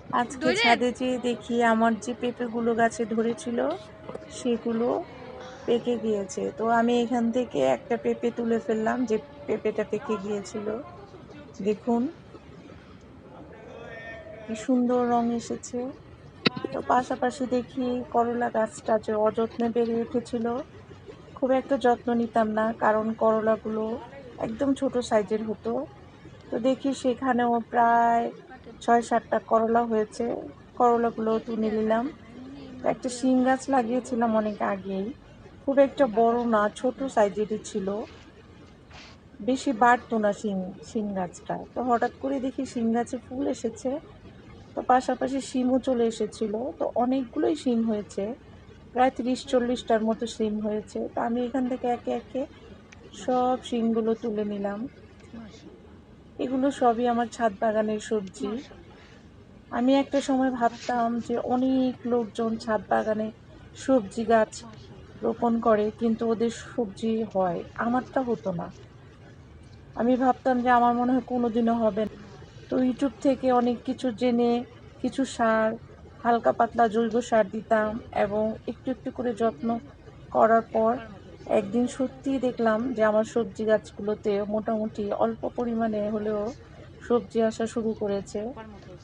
আজকে ছাদে যেয়ে দেখি আমার যে পেঁপেগুলো গাছে ধরেছিল সেগুলো পেকে গিয়েছে। তো আমি এখান থেকে একটা পেঁপে তুলে ফেললাম, যে পেঁপেটা পেকে গিয়েছিল। দেখুন কি সুন্দর রং এসেছে। তো পাশাপাশি দেখি করলা গাছটা যে অযত্নে বেড়ে উঠেছিল, খুব একটা যত্ন নিতাম না, কারণ করলাগুলো একদম ছোট সাইজের হতো। তো দেখি সেখানেও প্রায় ৬-৭টা করলা হয়েছে। করলাগুলো তুলে নিলাম। একটা শিম গাছ লাগিয়েছিলাম অনেক আগেই, খুব একটা বড় না, ছোট সাইজেরই ছিল, বেশি বাড়তো না শিম গাছটা। তো হঠাৎ করে দেখি শিম গাছে ফুল এসেছে। তো পাশাপাশি শিমও চলে এসেছিল। তো অনেকগুলোই শিম হয়েছে, প্রায় ৩০-৪০টার মতো শিম হয়েছে। তো আমি এখান থেকে একে একে সব শিমগুলো তুলে নিলাম। এগুলো সবই আমার ছাদ বাগানের সবজি। আমি একটা সময় ভাবতাম যে অনেক লোকজন ছাদ বাগানে সবজি গাছ রোপণ করে, কিন্তু ওদের সবজি হয়, আমারটা হতো না। আমি ভাবতাম যে আমার মনে হয় কোনোদিনও হবে না। তো ইউটিউব থেকে অনেক কিছু জেনে কিছু সার, হালকা পাতলা জৈব সার দিতাম, এবং একটু একটু করে যত্ন করার পর একদিন সত্যিই দেখলাম যে আমার সবজি গাছগুলোতে মোটামুটি অল্প পরিমাণে হলেও সবজি আসা শুরু করেছে।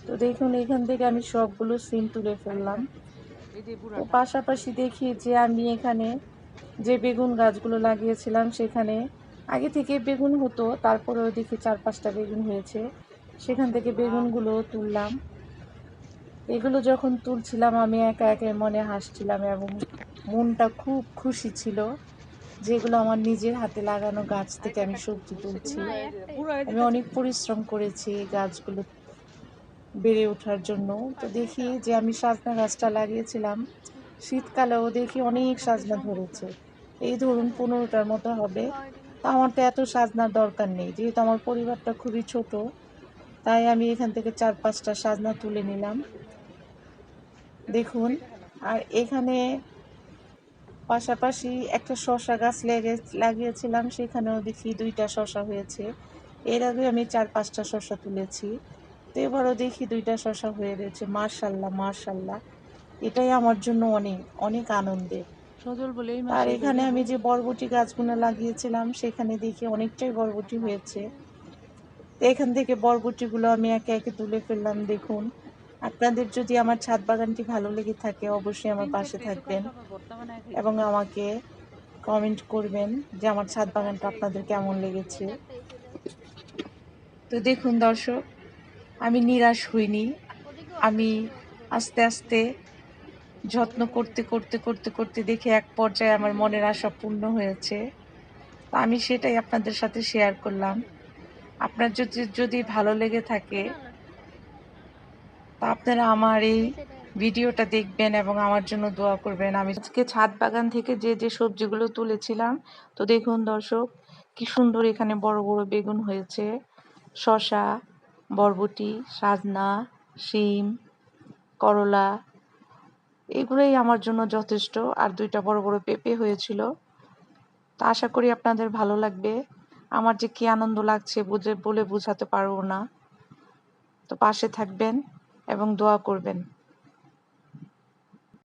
তো দেখুন এখান থেকে আমি সবগুলো সিম তুলে ফেললাম। তো পাশাপাশি দেখি যে আমি এখানে যে বেগুন গাছগুলো লাগিয়েছিলাম সেখানে আগে থেকে বেগুন হতো, তারপরেও দেখি ৪-৫টা বেগুন হয়েছে। সেখান থেকে বেগুনগুলো তুললাম। এগুলো যখন তুলছিলাম আমি একা একা মনে হাসছিলাম, এবং মনটা খুব খুশি ছিল, যেগুলো আমার নিজের হাতে লাগানো গাছ থেকে আমি সবজি তুলছি। আমি অনেক পরিশ্রম করেছি এই গাছগুলো বেড়ে ওঠার জন্য। তো দেখি যে আমি সজনা গাছটা লাগিয়েছিলাম, শীতকালেও দেখি অনেক সজনা ধরেছে। এই ধরুন ১৫টার মতো হবে। তো আমার তো এত সজনার দরকার নেই, যেহেতু আমার পরিবারটা খুবই ছোট, তাই আমি এখান থেকে ৪-৫টা সজনা তুলে নিলাম। দেখুন, আর এখানে পাশাপাশি একটা শসা গাছ লাগিয়েছিলাম, সেখানেও দেখি ২টা শসা হয়েছে। এর আগে আমি ৪-৫টা শসা তুলেছি। তো এবারও দেখি ২টা শসা হয়ে রয়েছে। মাশাআল্লাহ, মাশাআল্লাহ। এটাই আমার জন্য অনেক, অনেক আনন্দের। আর এখানে আমি যে বরবটি গাছগুলো লাগিয়েছিলাম সেখানে দেখি অনেকটাই বরবটি হয়েছে। তো এখান থেকে বরবটিগুলো আমি একে একে তুলে ফেললাম। দেখুন, আপনাদের যদি আমার ছাদ বাগানটি ভালো লেগে থাকে অবশ্যই আমার পাশে থাকবেন এবং আমাকে কমেন্ট করবেন যে আমার ছাদ বাগানটা আপনাদের কেমন লেগেছে। তো দেখুন দর্শক, আমি নিরাশ হইনি। আমি আস্তে আস্তে যত্ন করতে করতে করতে করতে দেখে এক পর্যায়ে আমার মনের আশা পূর্ণ হয়েছে। তো আমি সেটাই আপনাদের সাথে শেয়ার করলাম। আপনার যদি ভালো লেগে থাকে, তা আপনারা আমার এই ভিডিওটা দেখবেন এবং আমার জন্য দোয়া করবেন। আমি আজকে ছাদ বাগান থেকে যে সবজিগুলো তুলেছিলাম, তো দেখুন দর্শক কি সুন্দর এখানে বড় বড় বেগুন হয়েছে, শসা, বরবটি, সজনা, শিম, করলা, এগুলোই আমার জন্য যথেষ্ট। আর ২টা বড় বড় পেঁপে হয়েছিল। তো আশা করি আপনাদের ভালো লাগবে। আমার যে কি আনন্দ লাগছে বলে বোঝাতে পারবো না। তো পাশে থাকবেন এবং দোয়া করবেন।